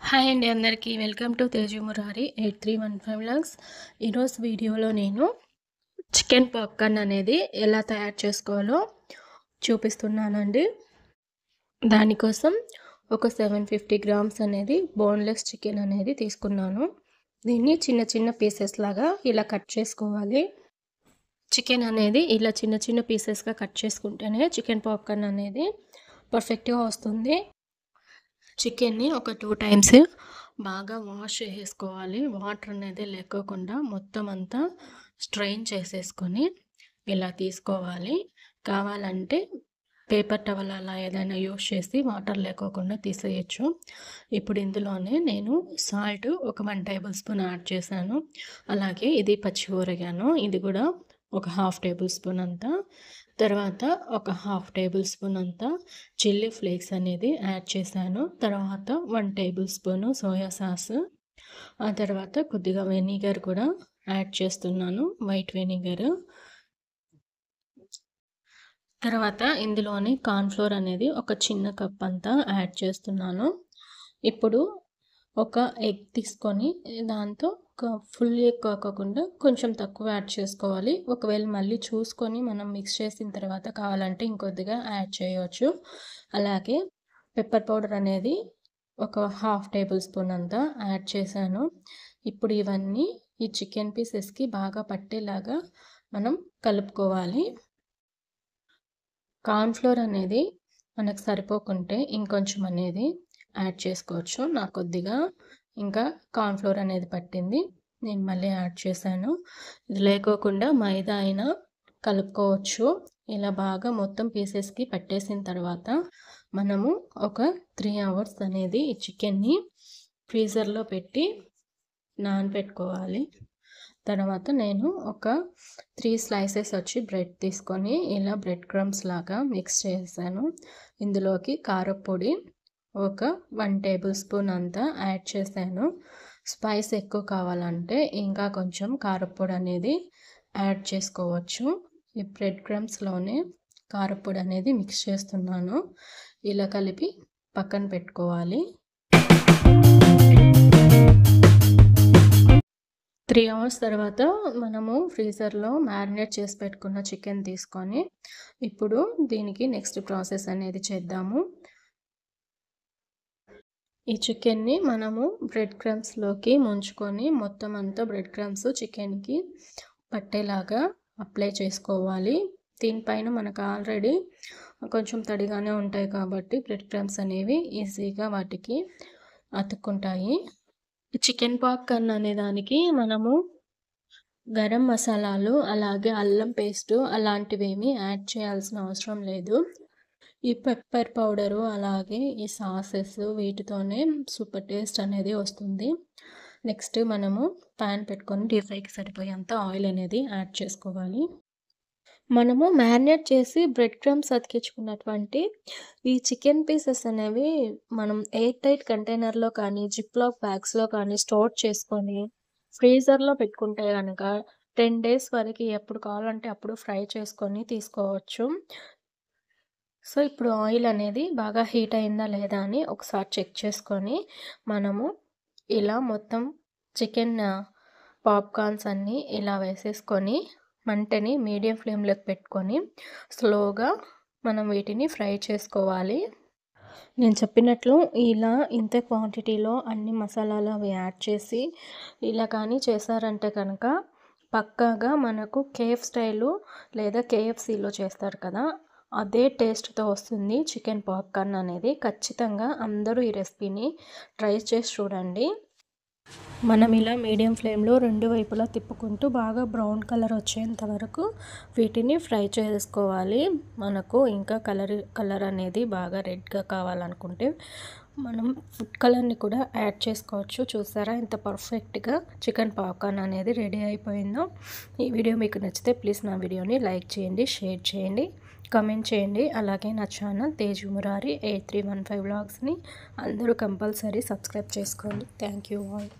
Hi అండి అందరికీ welcome to Teju Murari 8315 vlogs. ఈరోజు వీడియోలో నేను చికెన్ పాప్కార్న్ అనేది ఎలా తయారు చేసుకోవాలో చూపిస్తున్నానండి. దానికోసం ఒక 750 గ్రామ్స్ అనేది బోన్లెస్ చికెన్ అనేది తీసుకున్నాను. దీన్ని చిన్న చిన్న పీసెస్ లాగా ఇలా కట్ చేసుకోవాలి. చికెన్ అనేది ఇలా చిన్న చిన్న పీసెస్గా కట్ చేసుకుంటేనే చికెన్ పాప్కార్న్ అనేది పర్ఫెక్ట్గా వస్తుంది. చికెన్ని ఒక 2 టైమ్స్ బాగా వాష్ చేసేసుకోవాలి. వాటర్ అనేది లేకోకుండా మొత్తం అంతా స్ట్రెయిన్ చేసేసుకొని ఇలా తీసుకోవాలి. కావాలంటే పేపర్ టవల్ అలా ఏదైనా యూస్ చేసి వాటర్ లేకోకుండా తీసేయచ్చు. ఇప్పుడు ఇందులోనే నేను సాల్ట్ ఒక 1 టేబుల్ స్పూన్ యాడ్ చేశాను. అలాగే ఇది పచ్చి ఊరగాను, ఇది కూడా ఒక 1/2 టేబుల్ స్పూన్ అంతా. తర్వాత ఒక 1/2 టేబుల్ స్పూన్ అంతా చిల్లీ ఫ్లేక్స్ అనేది యాడ్ చేశాను. తర్వాత 1 టేబుల్ స్పూను సోయా సాస్, ఆ తర్వాత కొద్దిగా వెనిగర్ కూడా యాడ్ చేస్తున్నాను, వైట్ వెనిగర్. తర్వాత ఇందులోని కార్న్ఫ్లోర్ అనేది ఒక చిన్న కప్ అంతా యాడ్ చేస్తున్నాను. ఇప్పుడు ఒక ఎగ్ తీసుకొని దాంతో ఫుల్ ఎగ్ కాకుండా కొంచెం తక్కువ యాడ్ చేసుకోవాలి. ఒకవేళ మళ్ళీ చూసుకొని మనం మిక్స్ చేసిన తర్వాత కావాలంటే ఇంకొద్దిగా యాడ్ చేయవచ్చు. అలాగే పెప్పర్ పౌడర్ అనేది ఒక 1/2 టేబుల్ స్పూన్ అంతా యాడ్ చేశాను. ఇప్పుడు ఇవన్నీ ఈ చికెన్ పీసెస్కి బాగా పట్టేలాగా మనం కలుపుకోవాలి. కార్న్ఫ్లోర్ అనేది మనకు సరిపోకుంటే ఇంకొంచెం అనేది యాడ్ చేసుకోవచ్చు. నాకు కొద్దిగా ఇంకా కార్న్ఫ్లోర్ అనేది పట్టింది, నేను మళ్ళీ యాడ్ చేశాను. ఇది లేకోకుండా మైదా అయినా కలుపుకోవచ్చు. ఇలా బాగా మొత్తం పీసెస్కి పట్టేసిన తర్వాత మనము ఒక 3 అవర్స్ అనేది ఈ చికెన్ని ఫ్రీజర్లో పెట్టి నానబెట్టుకోవాలి. తర్వాత నేను ఒక 3 స్లైసెస్ వచ్చి బ్రెడ్ తీసుకొని ఇలా బ్రెడ్ క్రమ్స్ లాగా మిక్స్ చేశాను. ఇందులోకి కారపొడి ఒక 1 టేబుల్ స్పూన్ అంతా యాడ్ చేశాను. స్పైస్ ఎక్కువ కావాలంటే ఇంకా కొంచెం కారపొడి అనేది యాడ్ చేసుకోవచ్చు. ఈ బ్రెడ్ క్రమ్స్లోనే కారపొడి అనేది మిక్స్ చేస్తున్నాను. ఇలా కలిపి పక్కన పెట్టుకోవాలి. 3 అవర్స్ తర్వాత మనము ఫ్రీజర్లో మ్యారినేట్ చేసి పెట్టుకున్న చికెన్ తీసుకొని ఇప్పుడు దీనికి నెక్స్ట్ ప్రాసెస్ అనేది చేద్దాము. ఈ చికెన్ని మనము బ్రెడ్ క్రమ్స్లోకి ముంచుకొని మొత్తం అంతా బ్రెడ్ క్రమ్స్ చికెన్కి పట్టేలాగా అప్లై చేసుకోవాలి. దీనిపైన మనకు ఆల్రెడీ కొంచెం తడిగానే ఉంటాయి కాబట్టి బ్రెడ్ క్రమ్స్ అనేవి ఈజీగా వాటికి అతుక్కుంటాయి. చికెన్ పాప్కార్న్ అనే దానికి మనము గరం మసాలాలు అలాగే అల్లం పేస్టు అలాంటివేమీ యాడ్ చేయాల్సిన అవసరం లేదు. ఈ పెప్పర్ పౌడరు అలాగే ఈ సాసెస్ వీటితోనే సూపర్ టేస్ట్ అనేది వస్తుంది. నెక్స్ట్ మనము ప్యాన్ పెట్టుకొని డీప్ ఫ్రైకి సరిపోయేంత ఆయిల్ అనేది యాడ్ చేసుకోవాలి. మనము మ్యారినేట్ చేసి బ్రెడ్ క్రమ్స్ అతికించుకున్నటువంటి ఈ చికెన్ పీసెస్ అనేవి మనం ఎయిర్ టైట్ కంటైనర్లో కానీ జిప్లాక్ బ్యాగ్స్లో కానీ స్టోర్ చేసుకొని ఫ్రీజర్లో పెట్టుకుంటే కనుక 10 డేస్ వరకు ఎప్పుడు కావాలంటే అప్పుడు ఫ్రై చేసుకొని తీసుకోవచ్చు. సో ఇప్పుడు ఆయిల్ అనేది బాగా హీట్ అయిందా లేదా అని ఒకసారి చెక్ చేసుకొని మనము ఇలా మొత్తం చికెన్ పాప్కార్న్స్ అన్నీ ఇలా వేసేసుకొని మంటని మీడియం ఫ్లేమ్లోకి పెట్టుకొని స్లోగా మనం వీటిని ఫ్రై చేసుకోవాలి. నేను చెప్పినట్లు ఇలా ఇంత క్వాంటిటీలో అన్ని మసాలాలు అవి యాడ్ చేసి ఇలా కానీ చేశారంటే కనుక పక్కాగా మనకు కేఎఫ్ స్టైలు లేదా కేఎఫ్సీలో చేస్తారు కదా, అదే టేస్ట్తో వస్తుంది చికెన్ పాప్కార్న్ అనేది. ఖచ్చితంగా అందరూ ఈ రెసిపీని ట్రై చేసి చూడండి. మనం ఇలా మీడియం ఫ్లేమ్లో 2 వైపులా తిప్పుకుంటూ బాగా బ్రౌన్ కలర్ వచ్చేంత వరకు వీటిని ఫ్రై చేసుకోవాలి. మనకు ఇంకా కలర్ అనేది బాగా రెడ్గా కావాలనుకుంటే మనం ఫుడ్ కలర్ని కూడా యాడ్ చేసుకోవచ్చు. చూసారా ఎంత పర్ఫెక్ట్గా చికెన్ పాప్కార్న్ అనేది రెడీ అయిపోయిందో. ఈ వీడియో మీకు నచ్చితే ప్లీజ్ నా వీడియోని లైక్ చేయండి, షేర్ చేయండి, కమెంట్ చేయండి. అలాగే నా ఛానల్ తేజు మురారి 8315 వ్లాగ్స్ని అందరూ కంపల్సరీ సబ్స్క్రైబ్ చేసుకోండి. Thank you all.